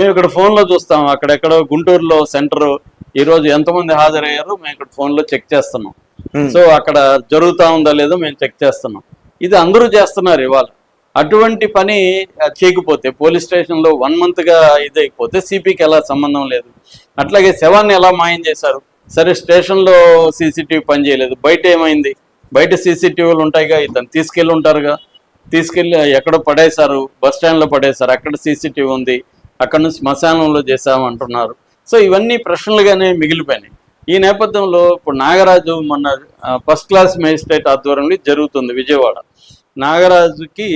మేము ఇక్కడ ఫోన్లో చూస్తాం, అక్కడెక్కడో గుంటూరులో సెంటర్ ఈరోజు ఎంతమంది హాజరయ్యారో మేము ఇక్కడ ఫోన్లో చెక్ చేస్తున్నాం. సో అక్కడ జరుగుతూ ఉందా లేదో మేము చెక్ చేస్తున్నాం. ఇది అందరూ చేస్తున్నారు ఇవాళ. అటువంటి పని చేయకపోతే పోలీస్ స్టేషన్లో 1 monthగా ఇదైపోతే సిపికి ఎలా సంబంధం లేదు. అట్లాగే శవాన్ని ఎలా మాయం చేశారు, సరే స్టేషన్లో సీసీటీవీ పని చేయలేదు, బయట ఏమైంది, బయట సీసీటీవీలు ఉంటాయిగా, ఇతను తీసుకెళ్ళి ఉంటారుగా, తీసుకెళ్ళి ఎక్కడో పడేశారు, బస్ స్టాండ్లో పడేశారు, అక్కడ సీసీటీవీ ఉంది, అక్కడ నుంచి శ్మశానంలో చేశామంటున్నారు. సో ఇవన్నీ ప్రశ్నలుగానే మిగిలిపోయినాయి. ఈ నేపథ్యంలో ఇప్పుడు నాగరాజు మొన్న ఫస్ట్ క్లాస్ మేజిస్ట్రేట్ ఆధ్వర్యంలో జరుగుతుంది విజయవాడ. నాగరాజుకి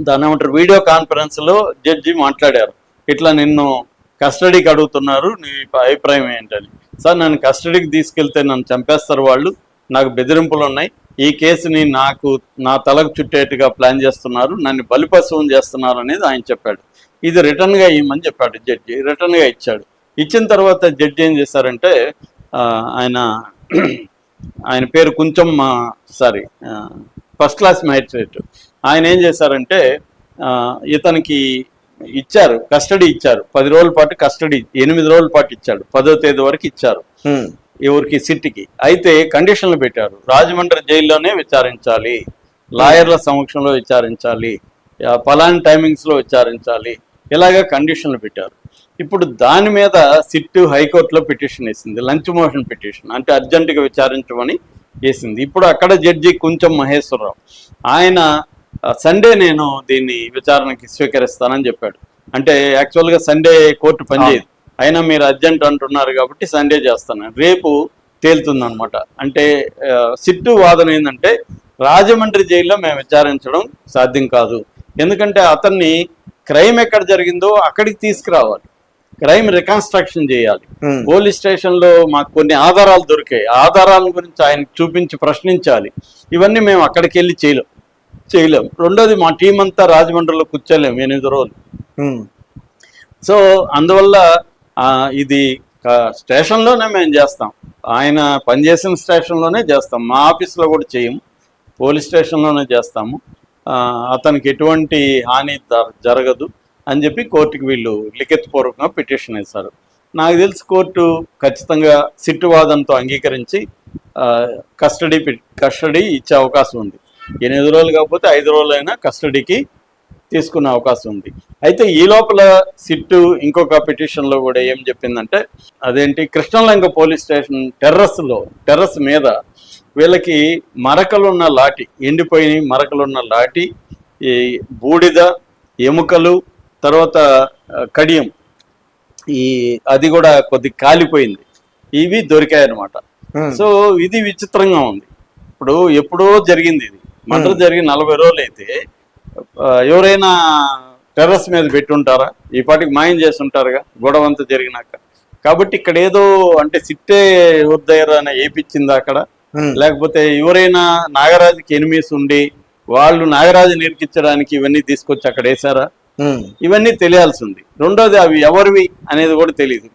దాని ఏమంటారు వీడియో కాన్ఫరెన్స్లో జడ్జి మాట్లాడారు, ఇట్లా నిన్ను కస్టడీకి అడుగుతున్నారు, నీ అభిప్రాయం ఏంటని. సార్ నన్ను కస్టడీకి తీసుకెళ్తే నన్ను చంపేస్తారు వాళ్ళు, నాకు బెదిరింపులు ఉన్నాయి, ఈ కేసుని నా తలకు చుట్టేట్టుగా ప్లాన్ చేస్తున్నారు, నన్ను బలిపశువుని చేస్తున్నారు అనేది ఆయన చెప్పాడు. ఇది రిటర్న్గా ఇవ్వమని చెప్పాడు జడ్జి, రిటర్న్గా ఇచ్చాడు. ఇచ్చిన తర్వాత జడ్జి ఏం చేశారంటే ఆయన పేరు కొంచెం ఫస్ట్ క్లాస్ మ్యాజిస్ట్రేట్, ఆయన ఏం చేశారంటే ఇతనికి ఇచ్చారు, కస్టడీ ఇచ్చారు, 10 రోజుల పాటు కస్టడీ, 8 రోజుల పాటు ఇచ్చాడు, 10వ తేదీ వరకు ఇచ్చారు ఎవరికి సిట్టికి. అయితే కండిషన్లు పెట్టారు, రాజమండ్రి జైల్లోనే విచారించాలి, లాయర్ల సమక్షంలో విచారించాలి, పలాని టైమింగ్స్లో విచారించాలి, ఇలాగా కండిషన్లు పెట్టారు. ఇప్పుడు దాని మీద సిట్టు హైకోర్టులో పిటిషన్ వేసింది, లంచ్ మోషన్ పిటిషన్, అంటే అర్జెంటుగా విచారించమని వేసింది. ఇప్పుడు అక్కడ జడ్జి కొంచెం మహేశ్వరరావు ఆయన సండే నేను దీన్ని విచారణకి స్వీకరిస్తానని చెప్పాడు. అంటే యాక్చువల్గా సండే కోర్టు పనిచేయదు, అయినా మీరు అర్జెంట్ అంటున్నారు కాబట్టి సండే చేస్తాను, రేపు తేలుతుందనమాట. అంటే సిట్టు వాదన ఏంటంటే రాజమండ్రి జైల్లో మేము విచారించడం సాధ్యం కాదు, ఎందుకంటే అతన్ని క్రైమ్ ఎక్కడ జరిగిందో అక్కడికి తీసుకురావాలి, క్రైమ్ రికన్స్ట్రక్షన్ చేయాలి. పోలీస్ స్టేషన్లో మాకు కొన్ని ఆధారాలు దొరికాయి, ఆధారాల గురించి ఆయనకు చూపించి ప్రశ్నించాలి, ఇవన్నీ మేము అక్కడికి వెళ్ళి చేయలేం. రెండోది మా టీం అంతా రాజమండ్రిలో కూర్చోలేము 8 రోజులు. సో అందువల్ల ఇది స్టేషన్లోనే మేము చేస్తాం, ఆయన పనిచేసిన స్టేషన్లోనే చేస్తాం, మా ఆఫీస్లో కూడా చేయము, పోలీస్ స్టేషన్లోనే చేస్తాము, అతనికి ఎటువంటి హాని జరగదు అని చెప్పి కోర్టుకి వీళ్ళు లిఖితపూర్వకంగా పిటిషన్ వేశారు. నాకు తెలిసి కోర్టు ఖచ్చితంగా సిట్టు వాదనతో అంగీకరించి కస్టడీ ఇచ్చే అవకాశం ఉంది. 8 రోజులు కాకపోతే 5 రోజులైనా కస్టడీకి తీసుకునే అవకాశం ఉంది. అయితే ఈ లోపల సిట్టు ఇంకొక పిటిషన్లో కూడా ఏం చెప్పిందంటే, అదేంటి కృష్ణలంక పోలీస్ స్టేషన్ టెర్రస్ మీద వీళ్ళకి మరకలున్న లాఠీ, ఎండిపోయిన మరకలున్న లాఠీ, ఈ బూడిద, ఎముకలు, తర్వాత కడియం, అది కూడా కొద్ది కాలిపోయింది, ఇవి దొరికాయన్నమాట. సో ఇది విచిత్రంగా ఉంది. ఇప్పుడు ఎప్పుడో జరిగింది, ఇది మర్డర్ జరిగి 40 రోజులు అయితే ఎవరైనా టెర్రస్ మీద పెట్టుంటారా, ఈ పాటికి మాయం చేసి ఉంటారుగా గొడవ అంతా జరిగినాక. కాబట్టి ఇక్కడ ఏదో అంటే సిట్టే ఉద్దయర్ అని ఏపిచ్చింది అక్కడ, లేకపోతే ఎవరైనా నాగరాజుకి ఎనిమిస్ ఉండి వాళ్ళు నాగరాజు నిరికించడానికి ఇవన్నీ తీసుకొచ్చి అక్కడ వేసారా, ఇవన్నీ తెలియాల్సి ఉంది. రెండోది అవి ఎవరివి అనేది కూడా తెలియదు,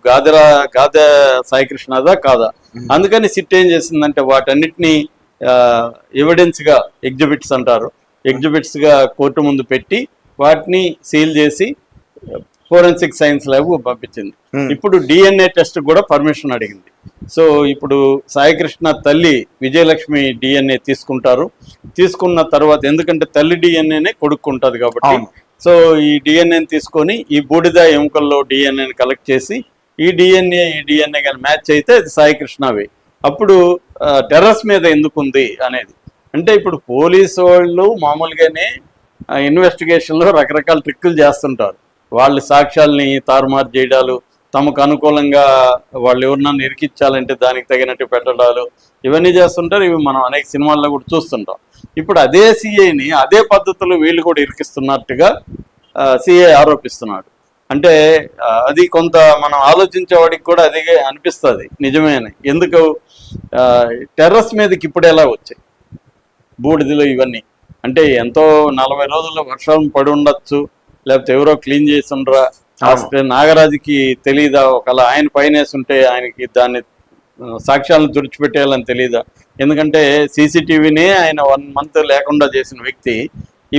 గాదె సాయికృష్ణదా కాదా. అందుకని సిట్ ఏం చేసిందంటే వాటన్నిటినీ ఎవిడెన్స్గా ఎగ్జిబిట్స్ అంటారు, ఎగ్జిబిట్స్గా కోర్టు ముందు పెట్టి వాటిని సీల్ చేసి ఫోరెన్సిక్ సైన్స్ ల్యాబ్ పంపించింది. ఇప్పుడు DNA టెస్ట్ కూడా పర్మిషన్ అడిగింది. సో ఇప్పుడు సాయికృష్ణ తల్లి విజయలక్ష్మి DNA తీసుకున్న తర్వాత, ఎందుకంటే తల్లి DNAనే కొడుకుంటుంది కాబట్టి, సో ఈ DNAని తీసుకొని ఈ బూడిద ఎముకల్లో DNAని కలెక్ట్ చేసి ఈ DNA కానీ మ్యాచ్ అయితే అది సాయికృష్ణవే. అప్పుడు టెర్రస్ మీద ఎందుకుంది అనేది, అంటే ఇప్పుడు పోలీసు వాళ్ళు మామూలుగానే ఇన్వెస్టిగేషన్లో రకరకాల ట్రిక్కులు చేస్తుంటారు, వాళ్ళు సాక్ష్యాలని తారుమారు చేయడాలు, తమకు అనుకూలంగా వాళ్ళు ఎవరన్నా ఇరికించాలంటే దానికి తగినట్టు పెట్టడాలు, ఇవన్నీ చేస్తుంటారు. ఇవి మనం అనేక సినిమాల్లో కూడా చూస్తుంటాం. ఇప్పుడు అదే సిఐని అదే పద్ధతులు వీళ్ళు కూడా ఇరికిస్తున్నట్టుగా సిఐ ఆరోపిస్తున్నాడు. అంటే అది కొంత మనం ఆలోచించేవాడికి కూడా అదే అనిపిస్తుంది, నిజమే అని. ఎందుకు టెర్రస్ మీదకి ఇప్పుడు ఎలా వచ్చాయి బూడిదలు ఇవన్నీ, అంటే ఎంతో 40 రోజుల్లో వర్షం పడి ఉండొచ్చు, లేకపోతే ఎవరో క్లీన్ చేసి ఉండరా, నాగరాజుకి తెలీదా, ఒకవేళ ఆయన పైన వేసుంటే ఆయనకి దాన్ని సాక్ష్యాలను తుడిచిపెట్టేయాలని తెలీదా, ఎందుకంటే సీసీటీవీనే ఆయన 1 month లేకుండా చేసిన వ్యక్తి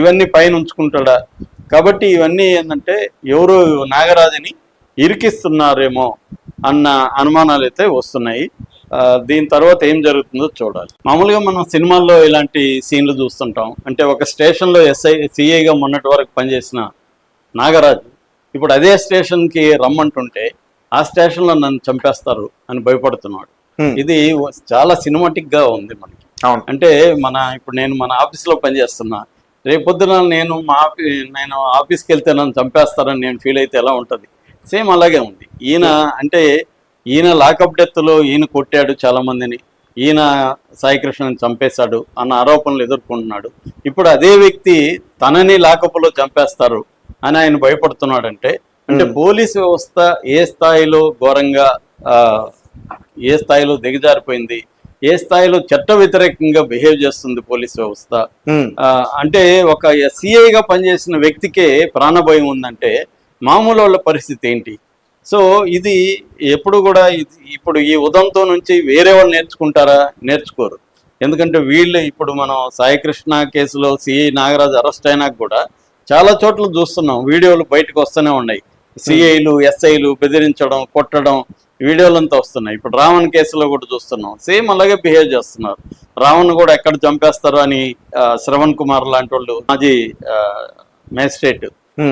ఇవన్నీ పైన ఉంచుకుంటాడా. కాబట్టి ఇవన్నీ ఏంటంటే ఎవరు నాగరాజుని ఇరికిస్తున్నారేమో అన్న అనుమానాలు అయితే వస్తున్నాయి. దీని తర్వాత ఏం జరుగుతుందో చూడాలి. మామూలుగా మనం సినిమాల్లో ఇలాంటి సీన్లు చూస్తుంటాం. అంటే ఒక స్టేషన్లో సిఐగా మొన్నటి వరకు పనిచేసిన నాగరాజు ఇప్పుడు అదే స్టేషన్కి రమ్మంటుంటే ఆ స్టేషన్లో నన్ను చంపేస్తారు అని భయపడుతున్నాడు. ఇది చాలా సినిమాటిక్ గా ఉంది మనకి. అంటే ఇప్పుడు నేను మన ఆఫీస్లో పనిచేస్తున్నా, రేపొద్దున నేను ఆఫీస్కి వెళ్తే నన్ను చంపేస్తారని నేను ఫీల్ అయితే ఎలా ఉంటుంది? సేమ్ అలాగే ఉంది. ఈయన లాకప్ డెత్లో ఈయన కొట్టాడు చాలా మందిని, ఈయన సాయికృష్ణని చంపేశాడు అన్న ఆరోపణలు ఎదుర్కొంటున్నాడు. ఇప్పుడు అదే వ్యక్తి తనని లాకప్లో చంపేస్తారు అని ఆయన భయపడుతున్నాడంటే అంటే పోలీసు వ్యవస్థ ఏ స్థాయిలో ఘోరంగా ఏ స్థాయిలో దిగజారిపోయింది, ఏ స్థాయిలో చట్ట వ్యతిరేకంగా బిహేవ్ చేస్తుంది పోలీస్ వ్యవస్థ. అంటే ఒక సిఐగా పనిచేసిన వ్యక్తికే ప్రాణభయం ఉందంటే మామూలు వాళ్ళ పరిస్థితి ఏంటి? సో ఇది ఎప్పుడు కూడా ఇప్పుడు ఈ ఉదంతో నుంచి వేరే వాళ్ళు నేర్చుకుంటారా? నేర్చుకోరు. ఎందుకంటే వీళ్ళు ఇప్పుడు మనం సాయికృష్ణ కేసులో సిఐ నాగరాజు అరెస్ట్ అయినాక కూడా చాలా చోట్ల చూస్తున్నాం, వీడియోలు బయటకు వస్తూనే ఉన్నాయి. సిఐలు ఎస్ఐలు బెదిరించడం, కొట్టడం వీడియోలంతా వస్తున్నాయి. ఇప్పుడు రావణ్ కేసులో కూడా చూస్తున్నాం, సేమ్ అలాగే బిహేవ్ చేస్తున్నారు. రావణ్ కూడా ఎక్కడ చంపేస్తారు అని శ్రవణ్ కుమార్ లాంటి వాళ్ళు, మాజీ మేజిస్ట్రేట్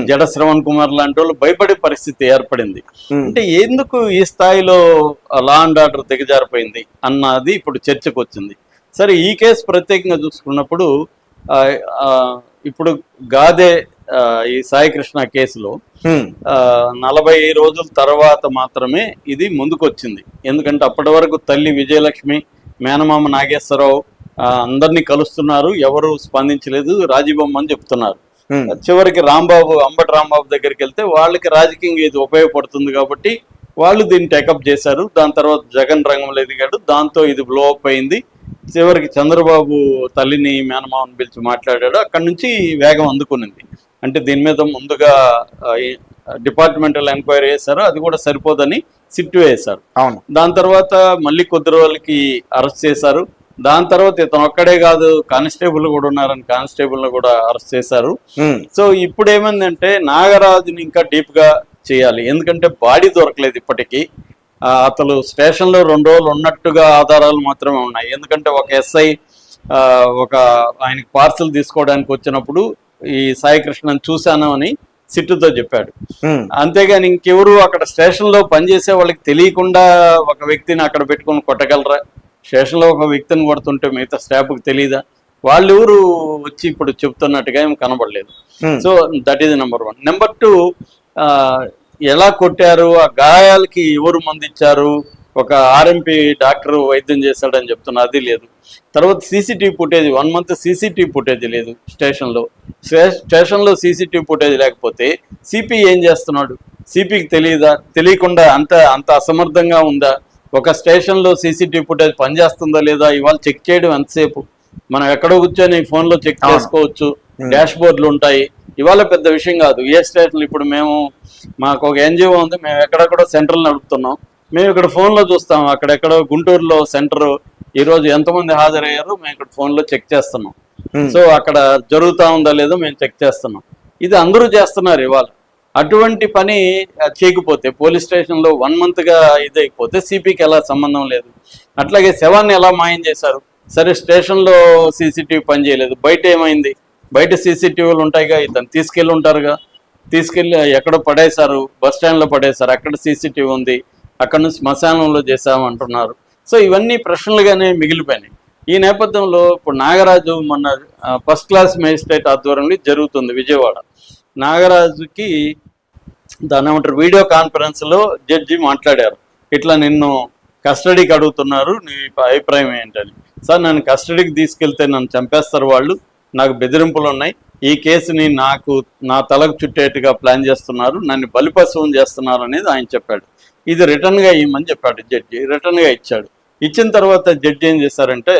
జడ శ్రవణ్ కుమార్ లాంటి వాళ్ళు భయపడే పరిస్థితి ఏర్పడింది. అంటే ఎందుకు ఈ స్థాయిలో లా అండ్ ఆర్డర్ దిగజారిపోయింది అన్నది ఇప్పుడు చర్చకు వచ్చింది. సరే, ఈ కేసు ప్రత్యేకంగా చూసుకున్నప్పుడు ఇప్పుడు గాదే ఈ సాయికృష్ణ కేసులో 40 రోజుల తర్వాత మాత్రమే ఇది ముందుకు వచ్చింది. ఎందుకంటే అప్పటి వరకు తల్లి విజయలక్ష్మి, మేనమామ నాగేశ్వరరావు అందరినీ కలుస్తున్నారు, ఎవరు స్పందించలేదు, రాజీబొమ్మ అని చెప్తున్నారు. చివరికి అంబటి రాంబాబు దగ్గరికి వెళ్తే వాళ్ళకి రాజకీయంగా ఇది ఉపయోగపడుతుంది కాబట్టి వాళ్ళు దీన్ని టేకప్ చేశారు. దాని తర్వాత జగన్ రంగంలో ఎదిగాడు, దాంతో ఇది బ్లో అప్ అయింది. చివరికి చంద్రబాబు తల్లిని మేనమామని పిలిచి మాట్లాడాడు. అక్కడి నుంచి వేగం అందుకునింది. అంటే దీని మీద ముందుగా డిపార్ట్మెంటల్ ఎంక్వైరీ చేశారు, అది కూడా సరిపోదని సిట్టు వేశారు. దాని తర్వాత మళ్ళీ కొద్ది రోజులకి అరెస్ట్ చేశారు. దాని తర్వాత ఇతను ఒక్కడే కాదు, కానిస్టేబుల్ కూడా ఉన్నారని కానిస్టేబుల్ కూడా అరెస్ట్ చేశారు. సో ఇప్పుడు ఏమైందంటే నాగరాజుని ఇంకా డీప్ గా చేయాలి. ఎందుకంటే బాడీ దొరకలేదు ఇప్పటికీ. అతను స్టేషన్లో 2 రోజులు ఉన్నట్టుగా ఆధారాలు మాత్రమే ఉన్నాయి. ఎందుకంటే ఒక ఎస్ఐ ఆయనకి పార్సల్ తీసుకోవడానికి వచ్చినప్పుడు ఈ సాయికృష్ణని చూశాను అని సిట్టుతో చెప్పాడు. అంతేగాని ఇంకెవరు అక్కడ స్టేషన్లో పనిచేసే వాళ్ళకి తెలియకుండా ఒక వ్యక్తిని అక్కడ పెట్టుకుని కొట్టగలరా? స్టేషన్లో ఒక వ్యక్తిని కొడుతుంటే మిగతా స్టాఫ్కి తెలియదా? వాళ్ళు ఎవరు వచ్చి ఇప్పుడు చెప్తున్నట్టుగా ఏం కనబడలేదు. So that is number 1. Number 2, ఎలా కొట్టారు, ఆ గాయాలకి ఎవరు మందు ఇచ్చారు, ఒక ఆర్ఎంపీ డాక్టర్ వైద్యం చేశాడని చెప్తున్నా, అది లేదు. తర్వాత CCTV footage 1 month CCTV footage లేదు స్టేషన్లో సీసీటీవీ ఫుటేజ్ లేకపోతే సిపి ఏం చేస్తున్నాడు? సిపికి తెలియకుండా అంత అసమర్థంగా ఉందా? ఒక స్టేషన్లో సీసీటీవీ ఫుటేజ్ పనిచేస్తుందా లేదా ఇవాళ చెక్ చేయడం ఎంతసేపు? మనం ఎక్కడో కూర్చొని ఫోన్లో చెక్ చేసుకోవచ్చు, డాష్ బోర్డులు ఉంటాయి. ఇవాళ పెద్ద విషయం కాదు. ఏ స్టేషన్లు ఇప్పుడు మాకు ఒక ఎన్జిఓ ఉంది, మేము ఎక్కడెక్కడో సెంటర్లు నడుపుతున్నాం, మేము ఇక్కడ ఫోన్లో చూస్తాం. అక్కడెక్కడో గుంటూరులో సెంటర్ ఈరోజు ఎంతమంది హాజరయ్యారో మేము ఇక్కడ ఫోన్లో చెక్ చేస్తున్నాం. సో అక్కడ జరుగుతూ ఉందా లేదో మేము చెక్ చేస్తున్నాం. ఇది అందరూ చేస్తున్నారు ఇవాళ. అటువంటి పని చేయకపోతే పోలీస్ స్టేషన్లో 1 మంత్గా ఇదైపోతే సిపికి ఎలా సంబంధం లేదు. అట్లాగే శవాన్ని ఎలా మాయం చేశారు? సరే, స్టేషన్లో సీసీటీవీ పని చేయలేదు, బయట ఏమైంది? బయట సీసీటీవీలు ఉంటాయిగా, ఇతను తీసుకెళ్ళి ఉంటారుగా, తీసుకెళ్ళి ఎక్కడో పడేశారు, బస్ స్టాండ్లో పడేశారు, అక్కడ సీసీటీవీ ఉంది, అక్కడ నుంచి శ్మశానంలో చేశామంటున్నారు. సో ఇవన్నీ ప్రశ్నలుగానే మిగిలిపోయినాయి. ఈ నేపథ్యంలో ఇప్పుడు నాగరాజు మొన్న ఫస్ట్ క్లాస్ మేజిస్ట్రేట్ ఆధ్వర్యంలో జరుగుతుంది విజయవాడ. నాగరాజుకి దాని ఏమంటారు, వీడియో కాన్ఫరెన్స్లో జడ్జి మాట్లాడారు, ఇట్లా నిన్ను కస్టడీకి అడుగుతున్నారు, నీ అభిప్రాయం ఏంటని. సార్, నన్ను కస్టడీకి తీసుకెళ్తే నన్ను చంపేస్తారు వాళ్ళు, నాకు బెదిరింపులు ఉన్నాయి, ఈ కేసుని నా తలకు చుట్టేట్టుగా ప్లాన్ చేస్తున్నారు, నన్ను బలిపశువుని చేస్తున్నారు అనేది ఆయన చెప్పాడు. ఇది రిటర్న్గా ఇవ్వమని చెప్పాడు జడ్జి. రిటర్న్గా ఇచ్చాడు. ఇచ్చిన తర్వాత జడ్జి ఏం చేశారంటే,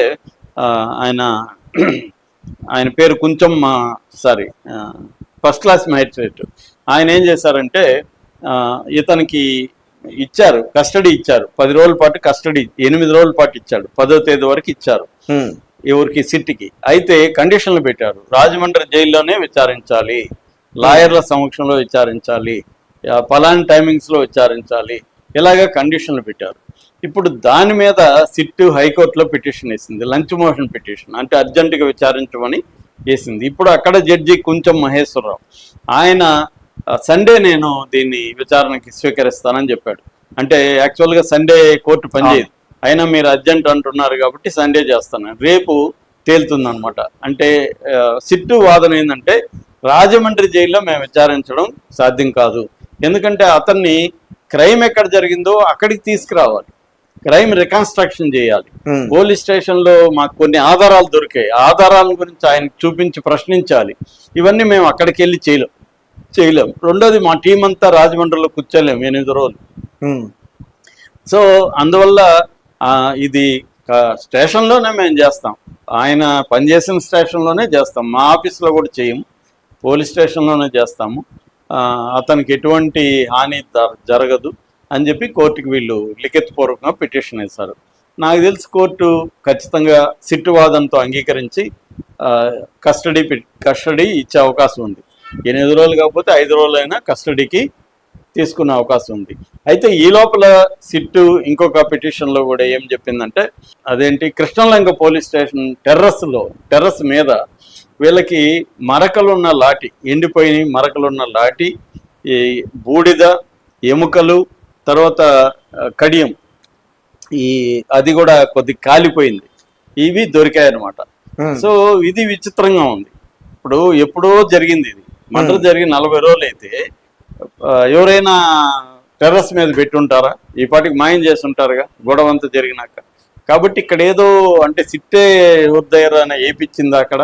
ఆయన పేరు కొంచెం ఫస్ట్ క్లాస్ మ్యాజిస్ట్రేట్, ఆయన ఏం చేశారంటే ఇతనికి ఇచ్చారు, కస్టడీ ఇచ్చారు, 10 రోజుల పాటు కస్టడీ, 8 రోజుల పాటు ఇచ్చాడు, 10వ తేదీ వరకు ఇచ్చారు ఎవరికి, సిట్టికి. అయితే కండిషన్లు పెట్టారు, రాజమండ్రి జైల్లోనే విచారించాలి, లాయర్ల సమక్షంలో విచారించాలి, పలానా టైమింగ్స్లో విచారించాలి, ఇలాగ కండిషన్లు పెట్టారు. ఇప్పుడు దాని మీద సిట్ హైకోర్టులో పిటిషన్ వేసింది, లంచ్ మోషన్ పిటిషన్, అంటే అర్జెంటుగా విచారించమని వేసింది. ఇప్పుడు అక్కడ జడ్జి కొంచెం మహేశ్వరరావు ఆయన సండే నేను దీన్ని విచారణకి స్వీకరిస్తానని చెప్పాడు. అంటే యాక్చువల్గా సండే కోర్టు పనిచేయదు, అయినా మీరు అర్జెంట్ అంటున్నారు కాబట్టి సండే చేస్తాను, రేపు తేలుతుందనమాట. అంటే సిట్టు వాదన ఏంటంటే రాజమండ్రి జైల్లో మేము విచారించడం సాధ్యం కాదు, ఎందుకంటే అతన్ని క్రైమ్ ఎక్కడ జరిగిందో అక్కడికి తీసుకురావాలి, క్రైమ్ రికన్స్ట్రక్షన్ చేయాలి. పోలీస్ స్టేషన్ లో మాకు కొన్ని ఆధారాలు దొరికాయి, ఆధారాల గురించి ఆయనకు చూపించి ప్రశ్నించాలి. ఇవన్నీ మేము అక్కడికి వెళ్ళి చేయలేం. రెండోది మా టీం అంతా రాజమండ్రిలో కూర్చోలేము 8 రోజులు. సో అందువల్ల ఇది స్టేషన్లోనే మేము చేస్తాం, ఆయన పనిచేసిన స్టేషన్లోనే చేస్తాం, మా ఆఫీస్లో కూడా చేయము, పోలీస్ స్టేషన్లోనే చేస్తాము, అతనికి ఎటువంటి హాని జరగదు అని చెప్పి కోర్టుకి వీళ్ళు లిఖితపూర్వకంగా పిటిషన్ వేశారు. నాకు తెలిసి కోర్టు ఖచ్చితంగా సిట్టు వాదనతో అంగీకరించి కస్టడీ ఇచ్చే అవకాశం ఉంది. 8 రోజులు కాకపోతే 5 రోజులైనా కస్టడీకి తీసుకునే అవకాశం ఉంది. అయితే ఈ లోపల సిట్టు ఇంకొక పిటిషన్లో కూడా ఏం చెప్పిందంటే, అదేంటి కృష్ణలంక పోలీస్ స్టేషన్ టెర్రస్ మీద వీళ్ళకి మరకలున్న లాఠీ, ఎండిపోయిన మరకలున్న లాఠీ, ఈ బూడిద, ఎముకలు, తర్వాత కడియం, అది కూడా కొద్ది కాలిపోయింది, ఇవి దొరికాయన్నమాట. సో ఇది విచిత్రంగా ఉంది. ఇప్పుడు ఎప్పుడో జరిగింది, ఇది మర్డర్ జరిగి 40 రోజులు అయితే ఎవరైనా టెర్రస్ మీద పెట్టుంటారా? ఈ పాటికి మాయం చేసి ఉంటారుగా గొడవ అంతా జరిగినాక. కాబట్టి ఇక్కడ ఏదో అంటే సిట్టే ఎవరి దగ్గర ఏపిచ్చిందా అక్కడ,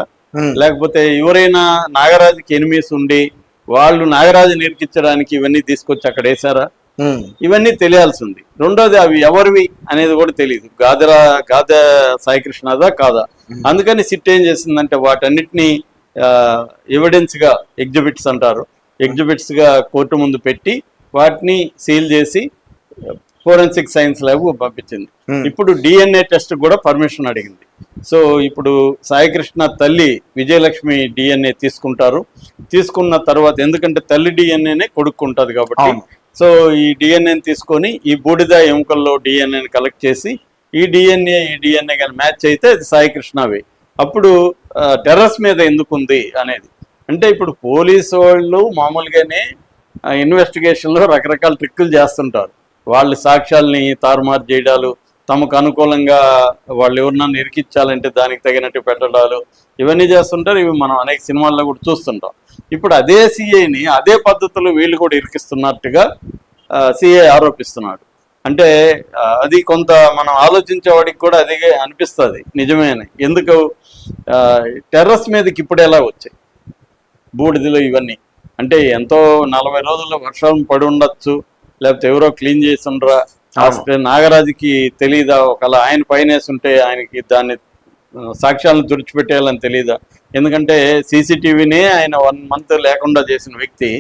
లేకపోతే ఎవరైనా నాగరాజుకి ఎనిమిస్ ఉండి వాళ్ళు నాగరాజు నిరికించడానికి ఇవన్నీ తీసుకొచ్చి అక్కడ వేసారా? ఇవన్నీ తెలియాల్సి ఉంది. రెండోది అవి ఎవరివి అనేది కూడా తెలియదు, గాదె సాయికృష్ణదా కాదా. అందుకని సిట్ ఏం చేసిందంటే వాటన్నిటినీ ఎవిడెన్స్ గా ఎగ్జిబిట్స్ అంటారు, ఎగ్జిబిట్స్ గా కోర్టు ముందు పెట్టి వాటిని సీల్ చేసి ఫోరెన్సిక్ సైన్స్ ల్యాబ్ పంపించింది. ఇప్పుడు డిఎన్ఏ టెస్ట్ కూడా పర్మిషన్ అడిగింది. సో ఇప్పుడు సాయికృష్ణ తల్లి విజయలక్ష్మి డిఎన్ఏ తీసుకున్న తర్వాత, ఎందుకంటే తల్లి డిఎన్ఏనే కొడుకుంటది కాబట్టి, సో ఈ డిఎన్ఏని తీసుకొని ఈ బూడిద ఎముకల్లో డిఎన్ఏని కలెక్ట్ చేసి ఈ డిఎన్ఏ కానీ మ్యాచ్ అయితే అది సాయికృష్ణవే. అప్పుడు టెర్రస్ మీద ఎందుకుంది అనేది, అంటే ఇప్పుడు పోలీసు వాళ్ళు మామూలుగానే ఇన్వెస్టిగేషన్లో రకరకాల ట్రిక్కులు చేస్తుంటారు. వాళ్ళు సాక్ష్యాలని తారుమారు చేయడాలు, తమకు అనుకూలంగా వాళ్ళు ఎవరన్నా ఇరికించాలంటే దానికి తగినట్టు పెట్టడాలు, ఇవన్నీ చేస్తుంటారు. ఇవి మనం అనేక సినిమాల్లో కూడా చూస్తుంటాం. ఇప్పుడు అదే సిఐని అదే పద్ధతులు వీళ్ళు కూడా ఇరికిస్తున్నట్టుగా సిఐ ఆరోపిస్తున్నాడు. అంటే అది కొంత మనం ఆలోచించేవాడికి కూడా అదే అనిపిస్తుంది, నిజమే అని. ఎందుకు టెర్రస్ మీదకి ఇప్పుడు ఎలా వచ్చాయి బూడిదలు ఇవన్నీ? అంటే ఎంతో 40 రోజుల్లో వర్షం పడి ఉండొచ్చు, లేకపోతే ఎవరో క్లీన్ చేసి ఉండరా, నాగరాజుకి తెలీదా? ఒకవేళ ఆయన పైన వేసుంటే ఆయనకి దాన్ని సాక్ష్యాలను తుడిచిపెట్టేయాలని తెలీదా? ఎందుకంటే సీసీటీవీనే ఆయన 1 month లేకుండా చేసిన వ్యక్తి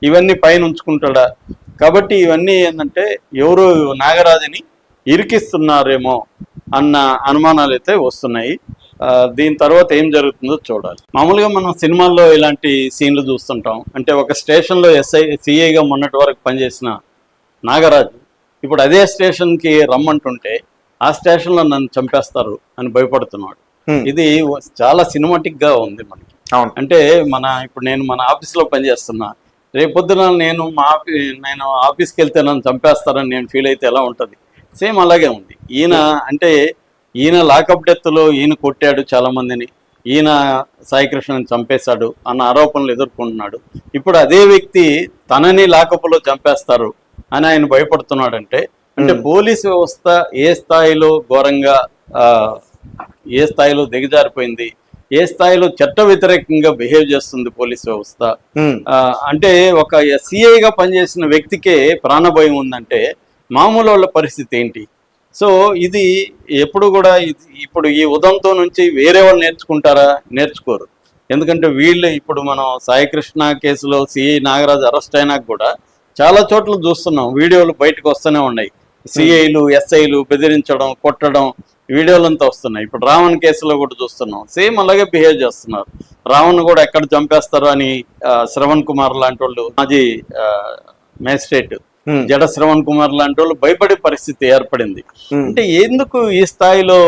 ఇవన్నీ పైన ఉంచుకుంటాడా? కాబట్టి ఇవన్నీ ఏంటంటే ఎవరు నాగరాజుని ఇరికిస్తున్నారేమో అన్న అనుమానాలు అయితే వస్తున్నాయి. దీని తర్వాత ఏం జరుగుతుందో చూడాలి. మామూలుగా మనం సినిమాల్లో ఇలాంటి సీన్లు చూస్తుంటాం. అంటే ఒక స్టేషన్లో సిఐగా మొన్నటి వరకు పనిచేసిన నాగరాజు ఇప్పుడు అదే స్టేషన్కి రమ్మంటుంటే ఆ స్టేషన్లో నన్ను చంపేస్తారు అని భయపడుతున్నాడు. ఇది చాలా సినిమాటిక్ గా ఉంది మనకి. అంటే ఇప్పుడు నేను మన ఆఫీస్లో పనిచేస్తున్నా, రేపొద్దున నేను ఆఫీస్కి వెళ్తే నన్ను చంపేస్తారని నేను ఫీల్ అయితే ఎలా ఉంటుంది? సేమ్ అలాగే ఉంది. ఈయన లాకప్ డెత్లో ఈయన కొట్టాడు చాలా మందిని, ఈయన సాయికృష్ణని చంపేశాడు అన్న ఆరోపణలు ఎదుర్కొంటున్నాడు. ఇప్పుడు అదే వ్యక్తి తనని లాకప్లో చంపేస్తారు అని ఆయన భయపడుతున్నాడంటే, అంటే పోలీసు వ్యవస్థ ఏ స్థాయిలో ఘోరంగా, ఏ స్థాయిలో దిగజారిపోయింది, ఏ స్థాయిలో చట్ట వ్యతిరేకంగా బిహేవ్ చేస్తుంది పోలీస్ వ్యవస్థ. అంటే ఒక సిఐగా పనిచేసిన వ్యక్తికే ప్రాణభయం ఉందంటే మామూలు వాళ్ళ పరిస్థితి ఏంటి? సో ఇది ఎప్పుడు కూడా ఇప్పుడు ఈ ఉదంతో నుంచి వేరే వాళ్ళు నేర్చుకుంటారా? నేర్చుకోరు. ఎందుకంటే వీళ్ళు ఇప్పుడు మనం సాయికృష్ణ కేసులో సిఐ నాగరాజు అరెస్ట్ అయినాక కూడా చాలా చోట్ల చూస్తున్నాం, వీడియోలు బయటకు వస్తూనే ఉన్నాయి. సిఐలు ఎస్ఐలు బెదిరించడం, కొట్టడం, వీడియోలంతా వస్తున్నాయి. ఇప్పుడు రావణ్ కేసులో కూడా చూస్తున్నాం, సేమ్ అలాగే బిహేవ్ చేస్తున్నారు. రావణ్ కూడా ఎక్కడ చంపేస్తారు అని శ్రవణ్ కుమార్ లాంటి వాళ్ళు, మాజీ మేజిస్ట్రేట్ జడ శ్రవణ్ కుమార్ లాంటి వాళ్ళు భయపడే పరిస్థితి ఏర్పడింది. అంటే ఎందుకు ఈ స్థాయిలో